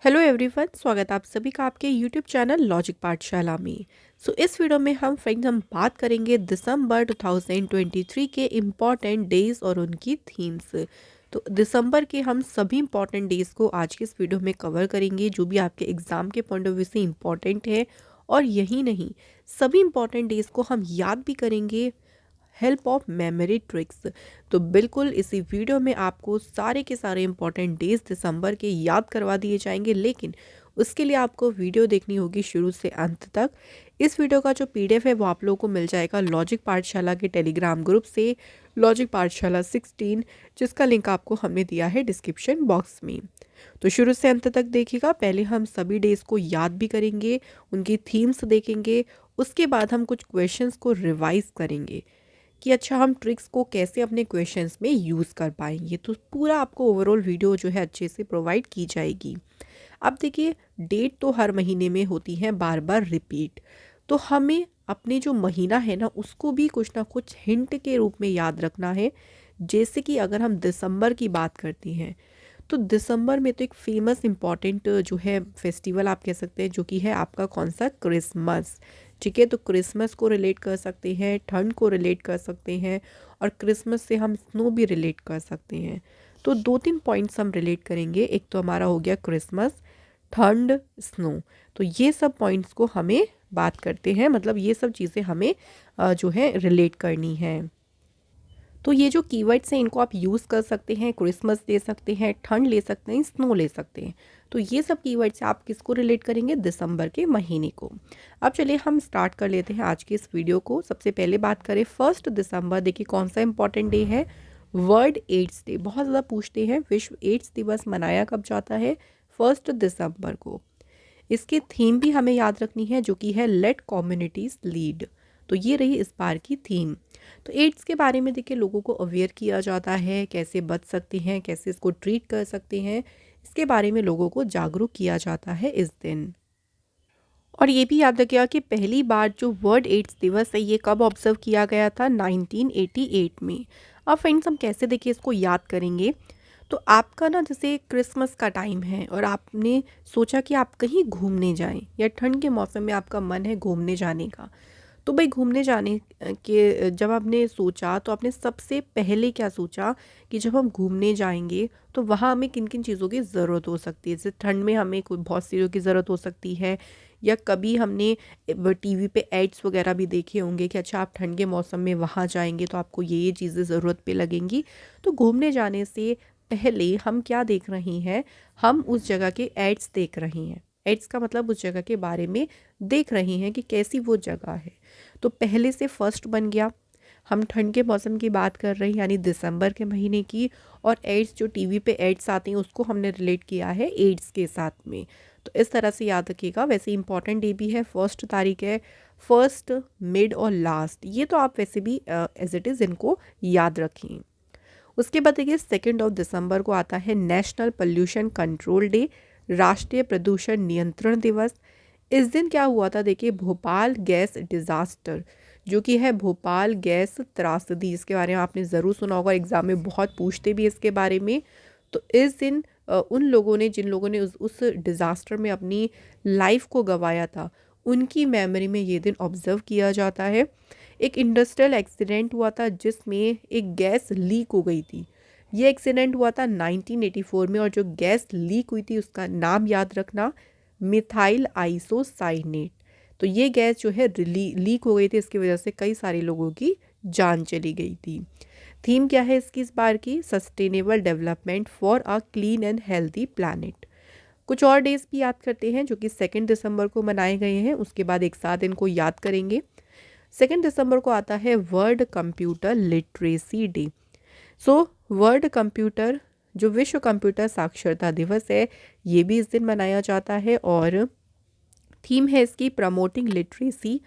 Hello everyone, स्वागत है आप सभी का आपके यूट्यूब चैनल लॉजिक पाठशाला में। इस वीडियो में हम बात करेंगे दिसंबर 2023 के इम्पॉर्टेंट डेज और उनकी थीम्स। तो दिसंबर के हम सभी इम्पॉर्टेंट डेज को आज के इस वीडियो में कवर करेंगे, जो भी आपके एग्ज़ाम के पॉइंट ऑफ व्यू से इम्पॉर्टेंट है। और यही नहीं, सभी इम्पॉर्टेंट डेज को हम याद भी करेंगे, हेल्प ऑफ मेमोरी ट्रिक्स। तो बिल्कुल इसी वीडियो में आपको सारे के सारे इंपॉर्टेंट डेज दिसंबर के याद करवा दिए जाएंगे, लेकिन उसके लिए आपको वीडियो देखनी होगी शुरू से अंत तक। इस वीडियो का जो पीडीएफ है वो आप लोगों को मिल जाएगा लॉजिक पाठशाला के टेलीग्राम ग्रुप से, लॉजिक पाठशाला 16, जिसका लिंक आपको हमने दिया है डिस्क्रिप्शन बॉक्स में। तो शुरू से अंत तक देखिएगा। पहले हम सभी डेज को याद भी करेंगे, उनकी थीम्स देखेंगे, उसके बाद हम कुछ क्वेश्चंस को रिवाइज करेंगे कि अच्छा हम ट्रिक्स को कैसे अपने क्वेश्चंस में यूज़ कर पाएंगे। तो पूरा आपको ओवरऑल वीडियो जो है अच्छे से प्रोवाइड की जाएगी। अब देखिए, डेट तो हर महीने में होती है बार बार रिपीट, तो हमें अपने जो महीना है ना उसको भी कुछ ना कुछ हिंट के रूप में याद रखना है। जैसे कि अगर हम दिसंबर की बात करती हैं, तो दिसंबर में तो एक फेमस इम्पॉर्टेंट जो है फेस्टिवल आप कह सकते हैं, जो कि है आपका कौन सा, क्रिसमस। ठीक है, तो क्रिसमस को रिलेट कर सकते हैं, ठंड को रिलेट कर सकते हैं, और क्रिसमस से हम स्नो भी रिलेट कर सकते हैं। तो दो तीन पॉइंट्स हम रिलेट करेंगे। एक तो हमारा हो गया क्रिसमस, ठंड, स्नो। तो ये सब पॉइंट्स को हमें बात करते हैं, मतलब ये सब चीज़ें हमें जो है रिलेट करनी है। तो ये जो कीवर्ड्स हैं इनको आप यूज़ कर सकते हैं, क्रिसमस ले सकते हैं, ठंड ले सकते हैं, स्नो ले सकते हैं। तो ये सब कीवर्ड से आप किसको रिलेट करेंगे, दिसंबर के महीने को। अब चलिए हम स्टार्ट कर लेते हैं आज के इस वीडियो को। सबसे पहले बात करें 1 दिसंबर, देखिए कौन सा इंपॉर्टेंट डे है, वर्ल्ड एड्स डे। बहुत ज़्यादा पूछते हैं विश्व एड्स दिवस मनाया कब जाता है, 1 दिसंबर को। इसकी थीम भी हमें याद रखनी है, जो कि है लेट कम्युनिटीज लीड। तो ये रही इस बार की थीम। तो एड्स के बारे में देखिए लोगों को अवेयर किया जाता है, कैसे बच सकते हैं, कैसे इसको ट्रीट कर सकते हैं, इसके बारे में लोगों को जागरूक किया जाता है इस दिन। और ये भी याद रखिएगा कि पहली बार जो वर्ल्ड एड्स दिवस है ये कब ऑब्जर्व किया गया था, 1988 में। अब फ्रेंड्स हम कैसे देखिए इसको याद करेंगे। तो आपका ना जैसे क्रिसमस का टाइम है और आपने सोचा कि आप कहीं घूमने जाएं, या ठंड के मौसम में आपका मन है घूमने जाने का। तो भाई घूमने जाने के जब आपने सोचा तो आपने सबसे पहले क्या सोचा कि जब हम घूमने जाएंगे तो वहाँ हमें किन किन चीज़ों की ज़रूरत हो सकती है। जैसे ठंड में हमें कोई बहुत सी चीज़ों की ज़रूरत हो सकती है, या कभी हमने टीवी पे एड्स वगैरह भी देखे होंगे कि अच्छा आप ठंड के मौसम में वहाँ जाएंगे तो आपको ये चीज़ें ज़रूरत पे लगेंगी। तो घूमने जाने से पहले हम क्या देख रहे हैं, हम उस जगह के एड्स देख रहे हैं। एड्स का मतलब उस जगह के बारे में देख रहे हैं कि कैसी वो जगह है। तो पहले से फर्स्ट बन गया। हम ठंड के मौसम की बात कर रहे हैं यानी दिसंबर के महीने की, और एड्स जो टीवी पे एड्स आते हैं उसको हमने रिलेट किया है एड्स के साथ में। तो इस तरह से याद रखिएगा। वैसे इंपॉर्टेंट डे भी है, 1 तारीख है, फर्स्ट, मिड और लास्ट, ये तो आप वैसे भी एज इट इज़ इनको याद रखें। उसके बाद देखिए 2 दिसंबर को आता है नेशनल पोल्यूशन कंट्रोल डे, राष्ट्रीय प्रदूषण नियंत्रण दिवस। इस दिन क्या हुआ था, देखिए भोपाल गैस डिज़ास्टर, जो कि है भोपाल गैस त्रासदी, इसके बारे में आपने ज़रूर सुना होगा, एग्ज़ाम में बहुत पूछते भी इसके बारे में। तो इस दिन उन लोगों ने, जिन लोगों ने उस डिज़ास्टर में अपनी लाइफ को गंवाया था, उनकी मेमोरी में ये दिन ऑब्ज़र्व किया जाता है। एक इंडस्ट्रियल एक्सीडेंट हुआ था जिसमें एक गैस लीक हो गई थी। ये एक्सीडेंट हुआ था 1984 में, और जो गैस लीक हुई थी उसका नाम याद रखना, मिथाइल आइसोसाइनेट। तो ये गैस जो है लीक हो गई थी, इसकी वजह से कई सारे लोगों की जान चली गई थी। थीम क्या है इसकी इस बार की, sustainable development for a clean and healthy planet. कुछ और डेज भी याद करते हैं जो कि 2 दिसंबर को मनाए गए हैं, उसके बाद एक साथ इनको याद करेंगे। 2 दिसंबर को आता है world computer literacy day. World computer, जो विश्व कंप्यूटर साक्षरता दिवस है, ये भी इस दिन मनाया जाता है। और थीम है इसकी promoting literacy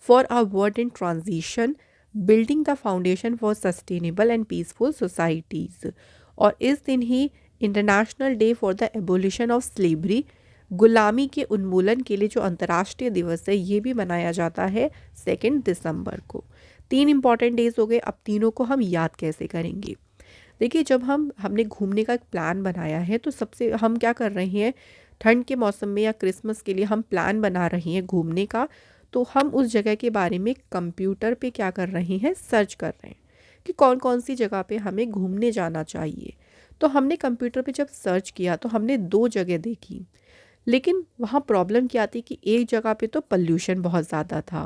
for a world in transition, building the foundation for sustainable and peaceful societies. और इस दिन ही international day for the abolition of slavery, गुलामी के उन्मूलन के लिए जो अंतर्राष्ट्रीय दिवस है, ये भी मनाया जाता है 2 दिसंबर को। 3 इंपॉर्टेंट डेज हो गए। अब तीनों को हम याद कैसे करेंगे। देखिए जब हमने घूमने का एक प्लान बनाया है, तो सबसे हम क्या कर रहे हैं, ठंड के मौसम में या क्रिसमस के लिए हम प्लान बना रहे हैं घूमने का, तो हम उस जगह के बारे में कंप्यूटर पे क्या कर रहे हैं, सर्च कर रहे हैं कि कौन कौन सी जगह पे हमें घूमने जाना चाहिए। तो हमने कंप्यूटर पे जब सर्च किया तो हमने 2 जगह देखी, लेकिन वहाँ प्रॉब्लम क्या थी कि एक जगह पे तो पॉल्यूशन बहुत ज़्यादा था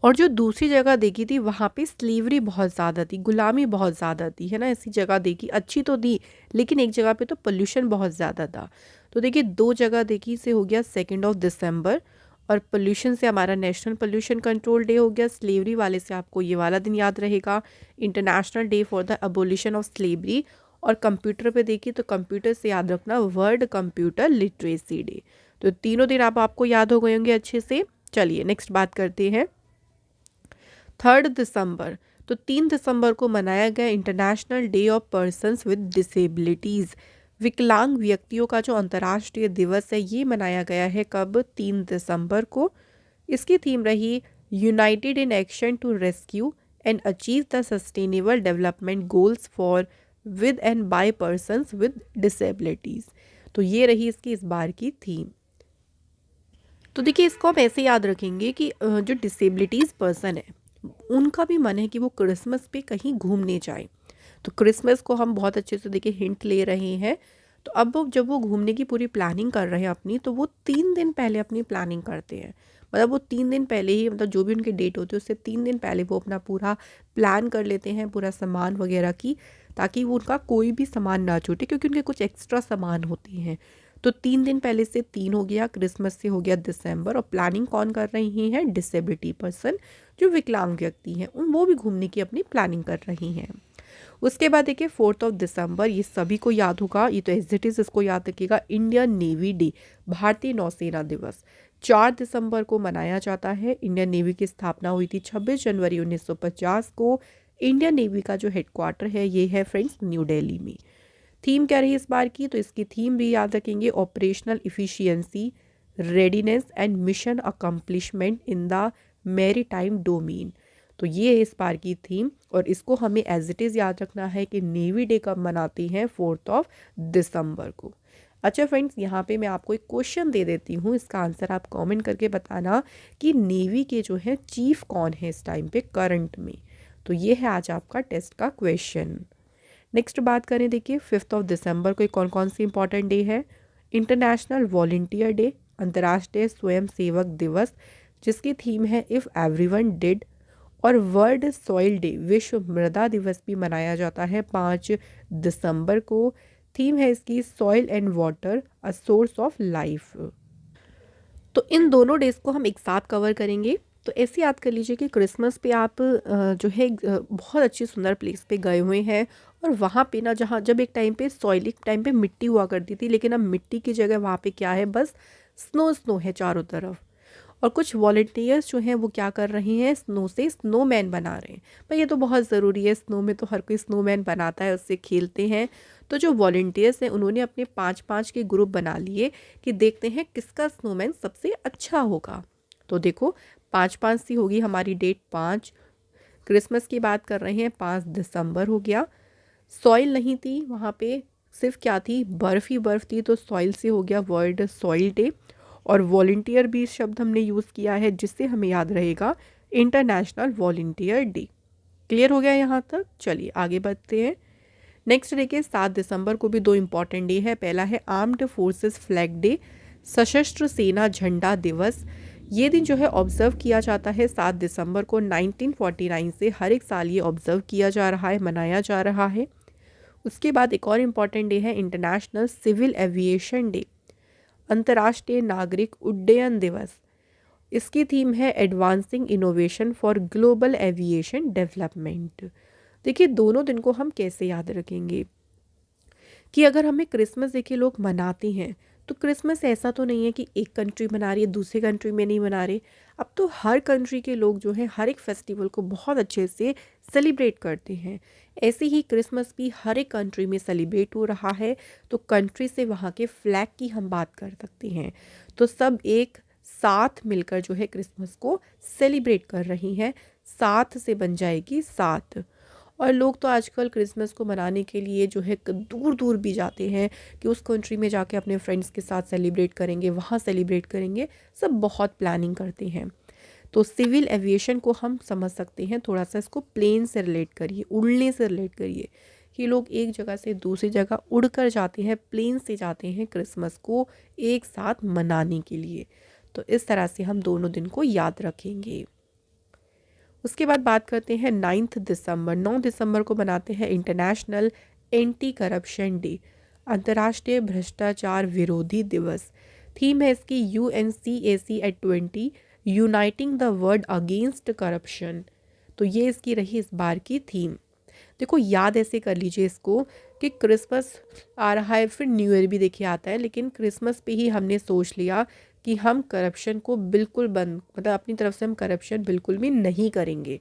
और जो दूसरी जगह देखी थी वहाँ पे स्लेवरी बहुत ज़्यादा थी, गुलामी बहुत ज़्यादा थी, है ना। ऐसी जगह देखी, अच्छी तो थी, लेकिन एक जगह पे तो पोल्यूशन बहुत ज़्यादा था। तो देखिए 2 जगह देखी से हो गया 2 दिसंबर, और पोल्यूशन से हमारा नेशनल पोल्यूशन कंट्रोल डे हो गया। स्लेवरी वाले से आपको ये वाला दिन याद रहेगा, international day for the abolition of slavery. और कंप्यूटर पे देखिए तो कंप्यूटर से याद रखना वर्ल्ड कंप्यूटर लिटरेसी डे। तो तीनों दिन आपको याद हो गए होंगे अच्छे से। चलिए नेक्स्ट बात करते हैं 3 दिसंबर। तो 3 दिसंबर को मनाया गया international day of persons with disabilities. विकलांग व्यक्तियों का जो अंतर्राष्ट्रीय दिवस है ये मनाया गया है कब, 3 दिसंबर को। इसकी थीम रही united in action to rescue and achieve the sustainable development goals for with and by persons with disabilities. तो ये रही इसकी इस बार की थीम। तो देखिए इसको हम ऐसे याद रखेंगे कि जो डिसेबिलिटीज़ पर्सन है उनका भी मन है कि वो क्रिसमस पे कहीं घूमने जाए। तो क्रिसमस को हम बहुत अच्छे से देखिए हिंट ले रहे हैं। तो अब जब वो घूमने की पूरी प्लानिंग कर रहे हैं अपनी, तो वो 3 दिन पहले अपनी प्लानिंग करते हैं। मतलब वो 3 दिन पहले ही, मतलब जो भी उनकी डेट होती है उससे 3 दिन पहले वो अपना पूरा प्लान कर लेते हैं, पूरा सामान वगैरह की, ताकि वो उनका कोई भी सामान ना छूटे, क्योंकि उनके कुछ एक्स्ट्रा सामान होते हैं। तो 3 दिन पहले से 3 हो गया, क्रिसमस से हो गया दिसंबर। और प्लानिंग कौन कर रही हैं, डिसेबिलिटी पर्सन, जो विकलांग व्यक्ति हैं उन वो भी घूमने की अपनी प्लानिंग कर रही हैं। उसके बाद देखिए 4 दिसंबर, ये सभी को याद होगा, ये तो एज इट इज़ इसको याद रखिएगा, इंडियन नेवी डे, भारतीय नौसेना दिवस। 4 दिसंबर को मनाया जाता है। इंडियन नेवी की स्थापना हुई थी 26 जनवरी 1950 को। इंडियन नेवी का जो हेडक्वार्टर है ये है फ्रेंड्स न्यू दिल्ली में। थीम क्या रही इस बार की, तो इसकी थीम भी याद रखेंगे, operational efficiency, readiness and mission accomplishment in the maritime domain. तो ये है इस बार की थीम, और इसको हमें एज इट इज़ याद रखना है कि नेवी डे कब मनाते हैं, 4 दिसंबर को। अच्छा फ्रेंड्स, यहाँ पे मैं आपको एक क्वेश्चन दे देती हूँ, इसका आंसर आप कमेंट करके बताना कि नेवी के जो है चीफ कौन है इस टाइम पे करंट में। तो ये है आज आपका टेस्ट का क्वेश्चन। नेक्स्ट बात करें, देखिए 5 दिसंबर को कौन कौन सी इंपॉर्टेंट डे है। इंटरनेशनल वॉलंटियर डे, अंतर्राष्ट्रीय स्वयं सेवक दिवस, जिसकी थीम है इफ़ एवरीवन डिड। और वर्ल्ड सॉइल डे, विश्व मृदा दिवस भी मनाया जाता है 5 दिसंबर को। थीम है इसकी soil and water, a source of life. तो इन दोनों डेज़ को हम एक साथ कवर करेंगे। तो ऐसे याद कर लीजिए कि क्रिसमस पे आप जो है बहुत अच्छी सुंदर प्लेस पे गए हुए हैं, और वहाँ पे ना, जहाँ जब एक टाइम पे सॉइल, एक टाइम पे मिट्टी हुआ करती थी, लेकिन अब मिट्टी की जगह वहाँ पे क्या है, बस स्नो स्नो है चारों तरफ। और कुछ वॉलंटियर्स जो हैं वो क्या कर रहे हैं, स्नो से स्नोमैन बना रहे हैं। पर ये तो बहुत ज़रूरी है, स्नो में तो हर कोई स्नोमैन बनाता है, उससे खेलते हैं। तो जो वॉलंटियर्स हैं उन्होंने अपने 5-5 के ग्रुप बना लिए कि देखते हैं किसका स्नोमैन सबसे अच्छा होगा। तो देखो 5-5 सी होगी हमारी डेट, 5। क्रिसमस की बात कर रहे हैं, 5 दिसंबर हो गया। सॉइल नहीं थी वहाँ पे, सिर्फ क्या थी, बर्फ़ ही बर्फ़ थी, तो सॉइल से हो गया वर्ल्ड सॉइल डे। और वॉलंटियर भी शब्द हमने यूज़ किया है, जिससे हमें याद रहेगा इंटरनेशनल वॉलंटियर डे। क्लियर हो गया यहाँ तक। चलिए आगे बढ़ते हैं। नेक्स्ट देखिए 7 दिसंबर को भी 2 इम्पॉर्टेंट डे है। पहला है आर्म्ड फोर्सेस फ्लैग डे, सशस्त्र सेना झंडा दिवस। ये दिन जो है ऑब्जर्व किया जाता है 7 दिसंबर को। 1949 से हर एक साल ये ऑब्जर्व किया जा रहा है, मनाया जा रहा है। उसके बाद एक और इम्पॉर्टेंट डे है इंटरनेशनल सिविल एविएशन डे, अंतर्राष्ट्रीय नागरिक उड्डयन दिवस। इसकी थीम है advancing innovation for global aviation development. देखिए दोनों दिन को हम कैसे याद रखेंगे कि अगर हमें क्रिसमस देखिए लोग मनाते हैं, तो क्रिसमस ऐसा तो नहीं है कि एक कंट्री मना रही है दूसरी कंट्री में नहीं मना रहे। अब तो हर कंट्री के लोग जो हैं हर एक फेस्टिवल को बहुत अच्छे से सेलिब्रेट करते हैं। ऐसे ही क्रिसमस भी हर एक कंट्री में सेलिब्रेट हो रहा है। तो कंट्री से वहाँ के फ्लैग की हम बात कर सकते हैं। तो सब एक साथ मिलकर जो है क्रिसमस को सेलिब्रेट कर रही हैं। साथ से बन जाएगी साथ। और लोग तो आजकल क्रिसमस को मनाने के लिए जो है दूर दूर भी जाते हैं कि उस कंट्री में जाके अपने फ्रेंड्स के साथ सेलिब्रेट करेंगे, वहाँ सेलिब्रेट करेंगे, सब बहुत प्लानिंग करते हैं। तो सिविल एविएशन को हम समझ सकते हैं, थोड़ा सा इसको प्लेन से रिलेट करिए, उड़ने से रिलेट करिए कि लोग एक जगह से दूसरी जगह उड़कर जाते हैं, प्लेन से जाते हैं क्रिसमस को एक साथ मनाने के लिए। तो इस तरह से हम दोनों दिन को याद रखेंगे। उसके बाद बात करते हैं 9 दिसंबर। 9 दिसंबर को मनाते हैं इंटरनेशनल एंटी करप्शन डे, अंतर्राष्ट्रीय भ्रष्टाचार विरोधी दिवस। थीम है इसकी UNCAC@20 uniting the world against corruption. तो ये इसकी रही इस बार की थीम। देखो याद ऐसे कर लीजिए इसको कि क्रिसमस आ रहा है, फिर न्यू ईयर भी देखिए आता है, लेकिन क्रिसमस पे ही हमने सोच लिया कि हम करप्शन को बिल्कुल बंद, मतलब अपनी तरफ से हम करप्शन बिल्कुल भी नहीं करेंगे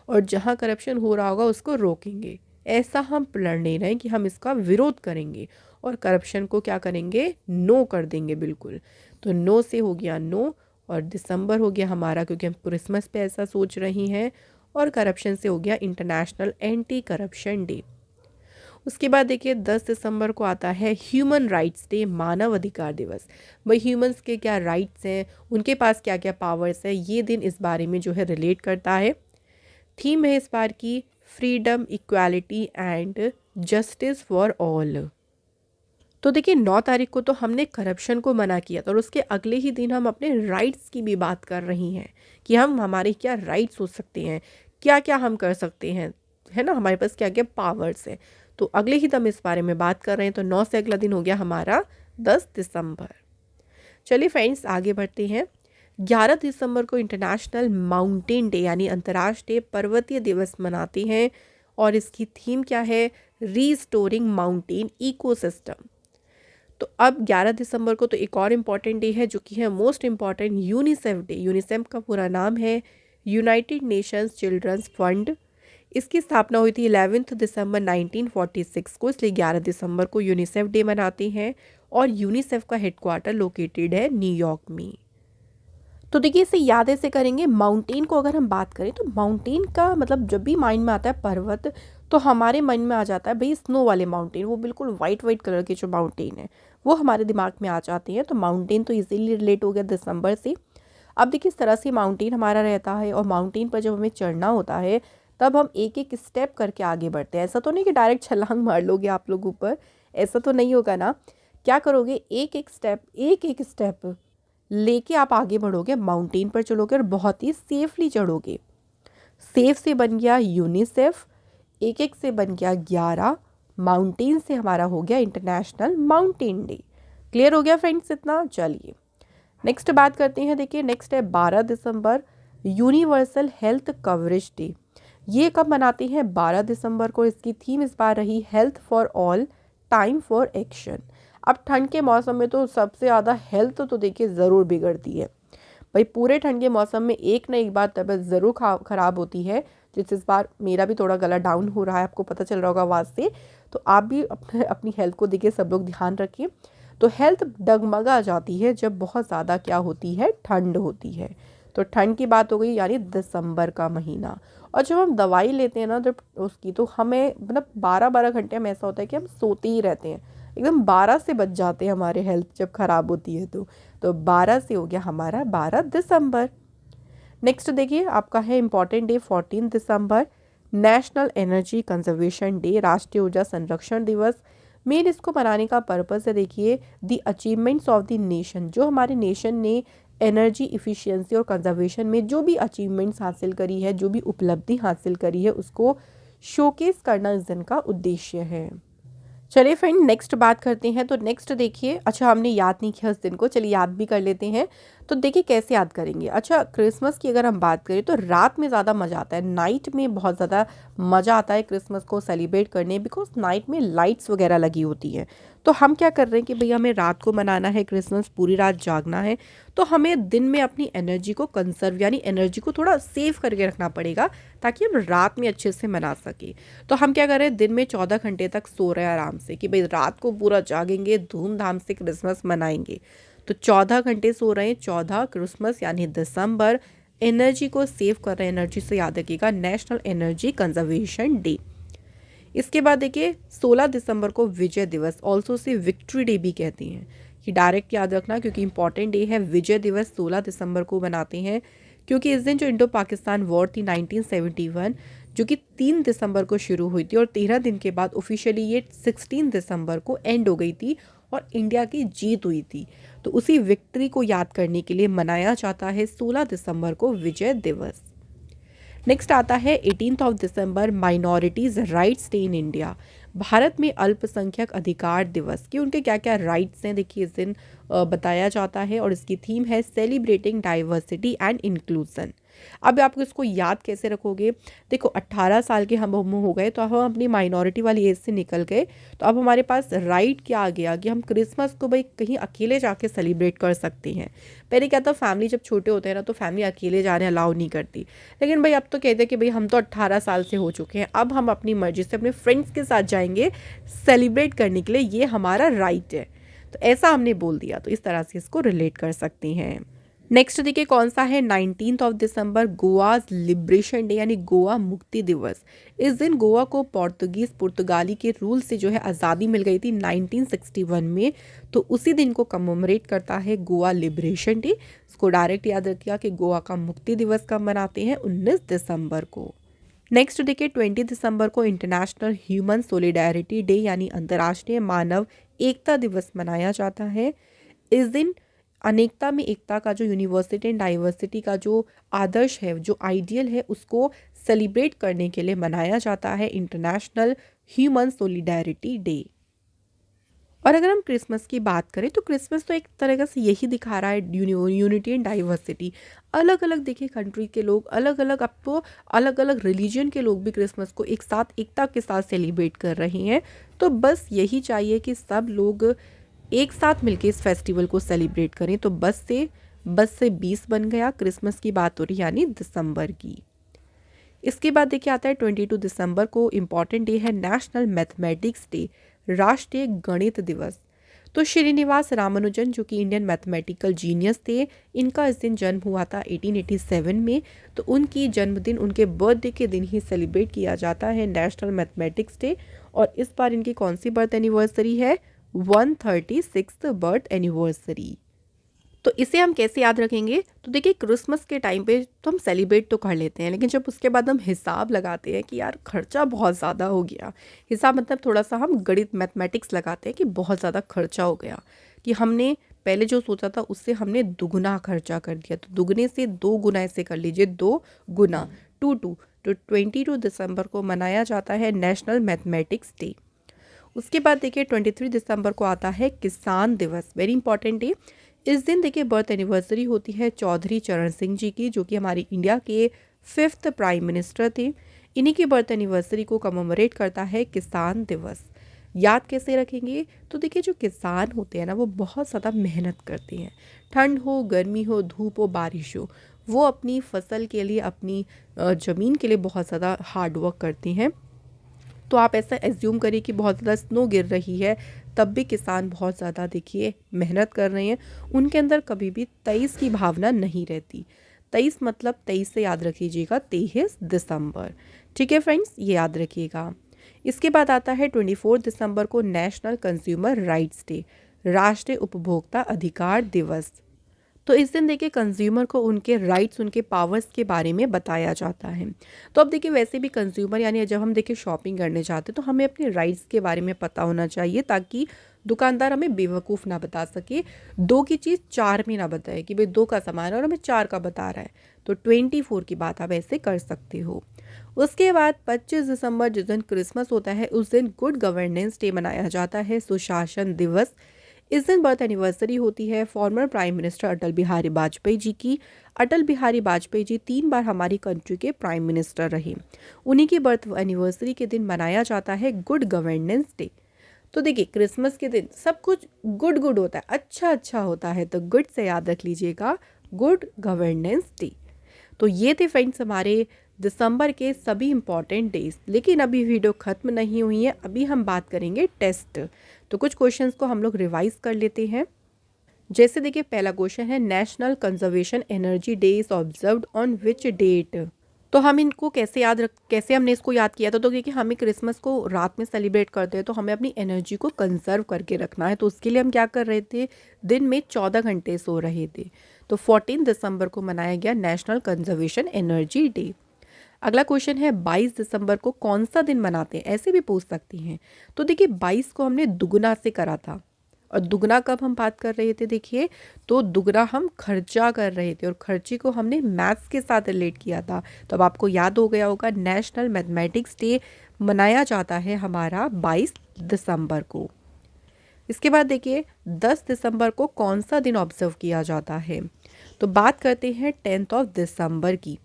और जहाँ करप्शन हो रहा होगा उसको रोकेंगे। ऐसा हम प्रण ले रहे हैं कि हम इसका विरोध करेंगे और करप्शन को क्या करेंगे, नो कर देंगे बिल्कुल। तो नो से हो गया नो, और दिसंबर हो गया हमारा क्योंकि हम क्रिसमस पे ऐसा सोच रही हैं, और करप्शन से हो गया इंटरनेशनल एंटी करप्शन डे। उसके बाद देखिए 10 दिसंबर को आता है ह्यूमन राइट्स डे, मानव अधिकार दिवस। भाई ह्यूमंस के क्या राइट्स हैं, उनके पास क्या क्या पावर्स है, ये दिन इस बारे में जो है रिलेट करता है। थीम है इस बार की freedom, equality and justice for all. तो देखिए 9 तारीख को तो हमने करप्शन को मना किया था और उसके अगले ही दिन हम अपने राइट्स की भी बात कर रही हैं कि हम हमारे क्या राइट्स हो सकते हैं, क्या क्या हम कर सकते हैं, है ना, हमारे पास क्या क्या पावर्स हैं। तो अगले ही हम इस बारे में बात कर रहे हैं। तो 9 से अगला दिन हो गया हमारा 10 दिसंबर। चलिए फ्रेंड्स आगे बढ़ते हैं। 11 दिसंबर को इंटरनेशनल माउंटेन डे यानी अंतर्राष्ट्रीय पर्वतीय दिवस मनाते हैं और इसकी थीम क्या है, रीस्टोरिंग माउंटेन इकोसिस्टम। तो अब 11 दिसंबर को तो एक और इम्पॉर्टेंट डे है जो कि है most important, UNICEF day. UNICEF का पूरा नाम है यूनाइटेड नेशंस चिल्ड्रंस फंड। इसकी स्थापना हुई थी 11 दिसंबर 1946 को, इसलिए 11 दिसंबर को यूनिसेफ डे मनाते हैं और यूनिसेफ का हेडक्वार्टर लोकेटेड है न्यूयॉर्क में। तो देखिए इसे याद ऐसे करेंगे, माउंटेन को अगर हम बात करें तो माउंटेन का मतलब जब भी माइंड में आता है पर्वत, तो हमारे मन में आ जाता है भाई स्नो वाले माउंटेन, वो बिल्कुल वाइट वाइट कलर के जो माउंटेन है वो हमारे दिमाग में आ जाते हैं। तो माउंटेन तो इजीली रिलेट हो गया दिसंबर से। अब देखिए इस तरह से माउंटेन हमारा रहता है और माउंटेन पर जब हमें चढ़ना होता है तब हम एक एक स्टेप करके आगे बढ़ते हैं। ऐसा तो नहीं कि डायरेक्ट छलांग मार लोगे आप लोग ऊपर, ऐसा तो नहीं होगा ना। क्या करोगे, एक एक स्टेप लेके आप आगे बढ़ोगे, माउंटेन पर चढ़ोगे और बहुत ही सेफली चढ़ोगे। सेफ से बन गया यूनिसेफ, एक एक से बन गया 11, माउंटेन से हमारा हो गया इंटरनेशनल माउंटेन डे। क्लियर हो गया फ्रेंड्स इतना। चलिए नेक्स्ट बात करते हैं। देखिए नेक्स्ट है 12 दिसंबर, यूनिवर्सल हेल्थ कवरेज डे। ये कब मनाते हैं, 12 दिसंबर को। इसकी थीम इस बार रही health for all, time for action. अब ठंड के मौसम में तो सबसे ज़्यादा हेल्थ तो देखिए ज़रूर बिगड़ती है भाई। पूरे ठंड के मौसम में एक ना एक बार तबीयत ज़रूर ख़राब होती है। जैसे इस बार मेरा भी थोड़ा गला डाउन हो रहा है, आपको पता चल रहा होगा आवाज़ से। तो आप भी अपनी हेल्थ को देखिए, सब लोग ध्यान रखिए। तो हेल्थ डगमगा जाती है जब बहुत ज़्यादा क्या होती है, ठंड होती है। तो ठंड की बात हो गई, यानी दिसंबर का महीना। और जब हम दवाई लेते हैं ना जब उसकी, तो हमें मतलब 12-12 घंटे में ऐसा होता है कि हम सोते ही रहते हैं, एकदम 12 से बच जाते हैं हमारे हेल्थ जब ख़राब होती है। तो 12 से हो गया हमारा 12 दिसंबर। नेक्स्ट देखिए आपका है इम्पॉर्टेंट डे 14 दिसंबर, नेशनल एनर्जी कंजर्वेशन डे, राष्ट्रीय ऊर्जा संरक्षण दिवस। मेन इसको मनाने का पर्पस है देखिए the achievements of the nation. जो हमारे नेशन ने एनर्जी इफ़िशियंसी और कंजर्वेशन में जो भी अचीवमेंट्स हासिल करी है, जो भी उपलब्धि हासिल करी है, उसको शोकेस करना इस दिन का उद्देश्य है। चलिए फ्रेंड नेक्स्ट बात करते हैं। तो नेक्स्ट देखिए, अच्छा हमने याद नहीं किया उस दिन को, चलिए याद भी कर लेते हैं। तो देखिए कैसे याद करेंगे। अच्छा क्रिसमस की अगर हम बात करें तो रात में ज़्यादा मज़ा आता है, नाइट में बहुत ज़्यादा मज़ा आता है क्रिसमस को सेलिब्रेट करने, बिकॉज नाइट में लाइट्स वगैरह लगी होती हैं। तो हम क्या कर रहे हैं कि भैया हमें रात को मनाना है क्रिसमस, पूरी रात जागना है, तो हमें दिन में अपनी एनर्जी को कंसर्व यानी एनर्जी को थोड़ा सेव करके रखना पड़ेगा ताकि हम रात में अच्छे से मना सके। तो हम क्या कर रहे हैं, दिन में 14 घंटे तक सो रहे हैं आराम से कि भाई रात को पूरा जागेंगे, धूमधाम से क्रिसमस मनाएंगे। तो 14 घंटे सो रहे हैं, 14 क्रिसमस यानी दिसंबर, एनर्जी को सेव कर रहे हैं, एनर्जी से याद रखिएगा नेशनल एनर्जी कंजर्वेशन डे। इसके बाद देखिए 16 दिसंबर को विजय दिवस, ऑल्सो से विक्ट्री डे भी कहते हैं, कि डायरेक्ट याद रखना क्योंकि इंपॉर्टेंट डे है। विजय दिवस 16 दिसंबर को मनाते हैं क्योंकि इस दिन जो इंडो पाकिस्तान वॉर थी 1971, जो कि 3 दिसंबर को शुरू हुई थी और 13 दिन के बाद ऑफिशियली ये 16 दिसंबर को एंड हो गई थी और इंडिया की जीत हुई थी। तो उसी विक्ट्री को याद करने के लिए मनाया जाता है 16 दिसंबर को विजय दिवस। नेक्स्ट आता है 18 दिसंबर minorities rights day in India. Bharat में अल्पसंख्यक अधिकार दिवस कि उनके क्या क्या राइट्स हैं, देखिए इस दिन बताया जाता है और इसकी थीम है सेलिब्रेटिंग डाइवर्सिटी एंड इंक्लूजन। अब आप इसको याद कैसे रखोगे, देखो 18 साल के हम हो गए तो हम अपनी माइनॉरिटी वाली एज से निकल गए, तो अब हमारे पास राइट क्या आ गया कि हम क्रिसमस को भाई कहीं अकेले जाके सेलिब्रेट कर सकते हैं। पहले क्या था, फैमिली जब छोटे होते हैं ना तो फैमिली अकेले जाने अलाउ नहीं करती, लेकिन भाई अब तो कहते हैं कि भाई हम तो 18 साल से हो चुके हैं, अब हम अपनी मर्जी से अपने फ्रेंड्स के साथ जाएंगे सेलिब्रेट करने के लिए, ये हमारा राइट है। तो ऐसा हमने बोल दिया, तो इस तरह से इसको रिलेट कर सकते हैं। नेक्स्ट देखिए कौन सा है 19 दिसंबर गोवाज लिबरेशन डे यानी गोवा मुक्ति दिवस। इस दिन गोवा को पुर्तगाली के रूल से जो है आज़ादी मिल गई थी 1961 में, तो उसी दिन को कमेमोरेट करता है गोवा लिबरेशन डे। इसको डायरेक्ट याद रखिएगा कि गोवा का मुक्ति दिवस कब मनाते हैं, 19 दिसंबर को। नेक्स्ट देखिए 20 दिसंबर को इंटरनेशनल ह्यूमन सोलिडेरिटी डे यानी अंतर्राष्ट्रीय मानव एकता दिवस मनाया जाता है। इस दिन अनेकता में एकता का जो यूनिवर्सिटी एंड डाइवर्सिटी का जो आदर्श है, जो आइडियल है, उसको सेलिब्रेट करने के लिए मनाया जाता है इंटरनेशनल ह्यूमन सोलिडेरिटी डे। और अगर हम क्रिसमस की बात करें तो क्रिसमस तो एक तरह से यही दिखा रहा है यूनिटी एंड डाइवर्सिटी। अलग अलग देखिए कंट्री के लोग, अलग अलग, अब तो अलग अलग रिलीजन के लोग भी क्रिसमस को एक साथ एकता के साथ सेलिब्रेट कर रहे हैं। तो बस यही चाहिए कि सब लोग एक साथ मिलके इस फेस्टिवल को सेलिब्रेट करें। तो बस से 20 बन गया, क्रिसमस की बात हो रही यानी दिसंबर की। इसके बाद देखिए आता है 22 दिसंबर को इम्पॉर्टेंट डे है नेशनल मैथमेटिक्स डे, राष्ट्रीय गणित दिवस। तो श्रीनिवास रामानुजन जो कि इंडियन मैथमेटिकल जीनियस थे, इनका इस दिन जन्म हुआ था 1887 में, तो उनकी जन्मदिन उनके बर्थडे के दिन ही सेलिब्रेट किया जाता है नेशनल मैथमेटिक्स डे। और इस बार इनकी कौन सी बर्थ एनिवर्सरी है, 136th बर्थ एनिवर्सरी। तो इसे हम कैसे याद रखेंगे, तो देखिए क्रिसमस के टाइम पे तो हम सेलिब्रेट तो कर लेते हैं, लेकिन जब उसके बाद हम हिसाब लगाते हैं कि यार खर्चा बहुत ज़्यादा हो गया, हिसाब मतलब थोड़ा सा हम गणित मैथमेटिक्स लगाते हैं कि बहुत ज़्यादा खर्चा हो गया, कि हमने पहले जो सोचा था उससे हमने दुगुना खर्चा कर दिया, तो दुगने से 2 गुना ऐसे कर लीजिए, 2 गुना 2 तो 22 दिसंबर को मनाया जाता है नेशनल मैथमेटिक्स डे। उसके बाद देखिए 23 दिसंबर को आता है किसान दिवस, वेरी इंपॉर्टेंट डे। इस दिन देखिए बर्थ एनिवर्सरी होती है चौधरी चरण सिंह जी की, जो कि हमारी इंडिया के 5th प्राइम मिनिस्टर थे। इन्हीं की बर्थ एनिवर्सरी को कमेमोरेट करता है किसान दिवस। याद कैसे रखेंगे, तो देखिए जो किसान होते हैं ना वो बहुत ज़्यादा मेहनत करते हैं, ठंड हो, गर्मी हो, धूप हो, बारिश हो, वो अपनी फसल के लिए, अपनी ज़मीन के लिए बहुत ज़्यादा हार्ड वर्क करते हैं। तो आप ऐसा एज्यूम करिए कि बहुत ज़्यादा स्नो गिर रही है, तब भी किसान बहुत ज़्यादा देखिए मेहनत कर रहे हैं, उनके अंदर कभी भी 23 की भावना नहीं रहती। 23 मतलब 23 से याद रखिएगा 23 दिसंबर, ठीक है फ्रेंड्स, ये याद रखिएगा। इसके बाद आता है 24 दिसंबर को नेशनल कंज्यूमर राइट्स डे, राष्ट्रीय उपभोक्ता अधिकार दिवस। तो इस दिन देखिए कंज्यूमर को उनके राइट्स, उनके पावर्स के बारे में बताया जाता है। तो अब देखिए वैसे भी कंज्यूमर यानी जब हम देखिए शॉपिंग करने जाते हैं तो हमें अपने राइट्स के बारे में पता होना चाहिए, ताकि दुकानदार हमें बेवकूफ़ ना बता सके, 2 की चीज़ 4 में ना बताए कि भाई 2 का सामान है और हमें 4 का बता रहा है। तो 24 की बात आप ऐसे कर सकते हो। उसके बाद 25 दिसंबर जिस दिन क्रिसमस होता है, उस दिन गुड गवर्नेंस डे मनाया जाता है, सुशासन दिवस। इस दिन बर्थ एनिवर्सरी होती है former prime minister Atal Bihari Vajpayee ji की। अटल बिहारी वाजपेयी जी 3 बार हमारी कंट्री के प्राइम मिनिस्टर रहे, उन्हीं की बर्थ एनिवर्सरी के दिन मनाया जाता है गुड गवर्नेंस डे। तो देखिए क्रिसमस के दिन सब कुछ गुड गुड होता है, अच्छा अच्छा होता है, तो गुड से याद रख लीजिएगा गुड गवर्नेंस डे। तो ये थे फ्रेंड्स हमारे दिसंबर के सभी इंपॉर्टेंट डेज। लेकिन अभी वीडियो ख़त्म नहीं हुई है, अभी हम बात करेंगे टेस्ट। तो कुछ क्वेश्चंस को हम लोग रिवाइज कर लेते हैं। जैसे देखिए पहला क्वेश्चन है national conservation energy day is observed on which date. तो हम इनको कैसे हमने इसको याद किया था, तो देखिए हमें क्रिसमस को रात में सेलिब्रेट करते हैं तो हमें अपनी एनर्जी को कंजर्व करके रखना है, तो उसके लिए हम क्या कर रहे थे, दिन में 14 घंटे सो रहे थे। तो 14 दिसंबर को मनाया गया नेशनल कंजर्वेशन एनर्जी डे। अगला क्वेश्चन है 22 दिसंबर को कौन सा दिन मनाते हैं, ऐसे भी पूछ सकती हैं। तो देखिए 22 को हमने दुगुना से करा था, और दुगना कब हम बात कर रहे थे, देखिए तो दुगना हम खर्चा कर रहे थे और खर्ची को हमने मैथ्स के साथ रिलेट किया था। तो अब आपको याद हो गया होगा नेशनल मैथमेटिक्स डे मनाया जाता है हमारा 22 दिसंबर को। इसके बाद देखिए 10 दिसंबर को कौन सा दिन ऑब्जर्व किया जाता है, तो बात करते हैं 10 दिसंबर की।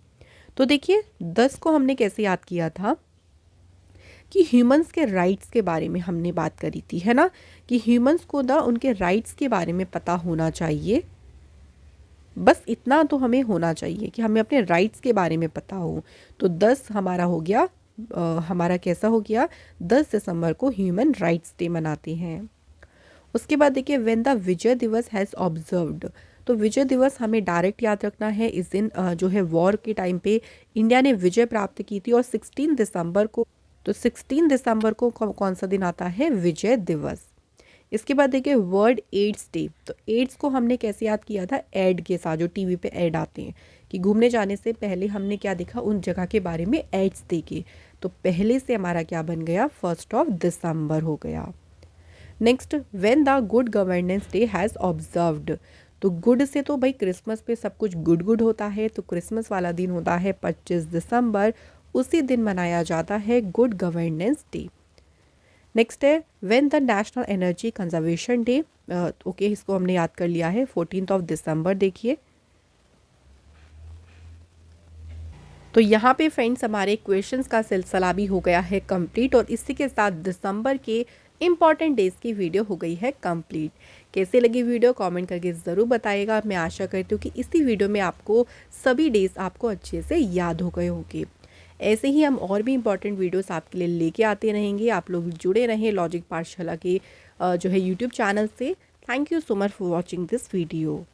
तो देखिए 10 को हमने कैसे याद किया था कि ह्यूमंस के राइट्स के बारे में हमने बात करी थी, है ना, कि ह्यूमंस को ना उनके राइट्स के बारे में पता होना चाहिए। बस इतना तो हमें होना चाहिए कि हमें अपने राइट्स के बारे में पता हो। तो 10 हमारा हो गया, हमारा कैसा हो गया, 10 दिसंबर को ह्यूमन राइट्स डे मनाते हैं। उसके बाद देखिए व्हेन द विजय दिवस हैज़ ऑब्जर्व्ड। तो विजय दिवस हमें डायरेक्ट याद रखना है, इस दिन जो है वॉर के टाइम पे इंडिया ने विजय प्राप्त की थी, और 16 दिसंबर को, तो 16 दिसंबर को कौन सा दिन आता है, विजय दिवस। इसके बाद देखिए वर्ल्ड एड्स डे। तो एड्स को हमने कैसे याद किया था, एड के साथ, जो टीवी पे ऐड आते हैं कि घूमने जाने से पहले हमने क्या देखा, उन जगह के बारे में एड्स देखे। तो पहले से हमारा क्या बन गया, 1 दिसंबर हो गया। Next when the good governance day has observed. तो गुड से तो भाई क्रिसमस पे सब कुछ गुड गुड होता है, तो क्रिसमस वाला दिन होता है 25 दिसंबर, उसी दिन मनाया जाता है गुड गवर्नेंस डे। नेक्स्ट है when the national energy conservation day. Okay, इसको हमने याद कर लिया है 14 दिसंबर। देखिए तो यहाँ पे फ्रेंड्स हमारे क्वेश्चंस का सिलसिला भी हो गया है कंप्लीट, और इसी के साथ दिसंबर के इम्पॉर्टेंट डेज की वीडियो हो गई है कंप्लीट। कैसे लगी वीडियो कमेंट करके ज़रूर बताइएगा। मैं आशा करती हूँ कि इसी वीडियो में आपको सभी डेज आपको अच्छे से याद हो गए होंगे। ऐसे ही हम और भी इम्पॉर्टेंट वीडियोस आपके लिए लेके आते रहेंगे। आप लोग जुड़े रहें लॉजिक पाठशाला के जो है यूट्यूब चैनल से। Thank you so much for watching this video.